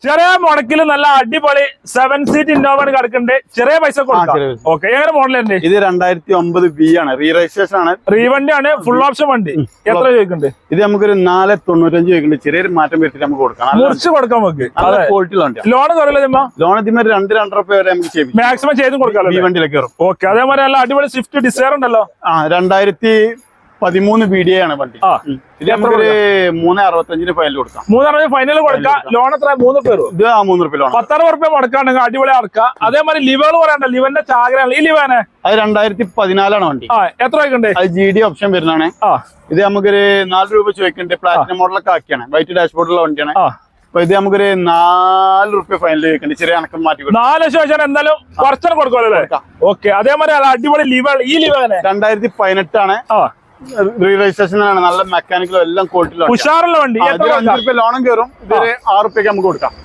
ചെറിയ മുടക്കിൽ നല്ല അടിപൊളി 7 സീറ്റ് ഇന്നോവ കിടക്കുന്നുണ്ട്. ചെറിയ പൈസ കൊടുക്കാം. ഓക്കെ, എങ്ങനെ മോഡലുണ്ട്? ഇത് 2009 ബി ആണ്, റീ രജിസ്ട്രേഷൻ ആണ്, റീവണ്ടി ആണ്, ഫുൾ ഓപ്ഷൻ വണ്ടി. എത്ര ചോദിക്കുന്നുണ്ട്? ഇത് നമുക്കൊരു 495 ചോദിക്കുന്നുണ്ട്. ചെറിയൊരു മാറ്റം വരുത്തിട്ട് നമുക്ക് കൊടുക്കാം, മുറിച്ച് കൊടുക്കാം. നമുക്ക് ക്വാളിറ്റി ഉണ്ട്. ലോൺ കുറയില്ല, ലോൺ ഇതിന് 2-2.5 വരെ നമുക്ക് ചെയ്യും, മാക്സിമം ചെയ്ത് കൊടുക്കാം. ഈ വണ്ടിയിലേക്ക് കയറും. ഓക്കെ, അതേപോലെ നല്ല അടിപൊളി സ്വിഫ്റ്റ് ഡിസയർ ഉണ്ടല്ലോ. 2013 BDA ആണ് വണ്ടി. ഇത് നമുക്കൊരു 365 ഫൈനൽ കൊടുക്കാം. 360 ഫൈനൽ കൊടുക്കാം. ലോൺ എത്ര? 3 പേരും. ഇത് 3 റുപ്യ ലോൺ. 10 റുപ്യ മുടക്കാണെങ്കിൽ അടിപൊളി അടക്കാം. അതേമാതിരി ലിവർ പറയണ്ട, ലിവറിന്റെ ചാകരയാണ് ഈ ലിവാനെ. അത് 2014 വണ്ടി. എത്ര രൂപയുണ്ട്? അത് GD ഓപ്ഷൻ വരുന്നതാണ്. ഇത് നമുക്കൊരു 4 രൂപ ചോദിക്കുന്നുണ്ട്. പ്ലാറ്റിനം മോഡലൊക്കെ ആക്കിയാണ്, വൈറ്റ് ഡാഷ്ബോർഡുള്ള വണ്ടിയാണ്. അപ്പൊ ഇത് നമുക്കൊരു 4 റുപ്യ ഫൈനൽ ചോദിക്കുന്നുണ്ട്. ചെറിയ അണക്കം മാറ്റി 4 ലക്ഷം വെച്ചാൽ എന്തായാലും കുറച്ചു കൊടുക്കുമല്ലോ. ഓക്കെ, അതേമാതിരി അടിപൊളി ലിവർ ഈ ലിവാനെ 2018 ആണ്, റീ രജിസ്ട്രേഷൻ ആണ്, നല്ല മെക്കാനിക്കലും എല്ലാം ക്വാളിറ്റിയിലും ഉഷാറുള്ള വണ്ടി. ലോണും കയറും. ഇത് 6 റുപ്യക്ക് നമുക്ക് കൊടുക്കാം.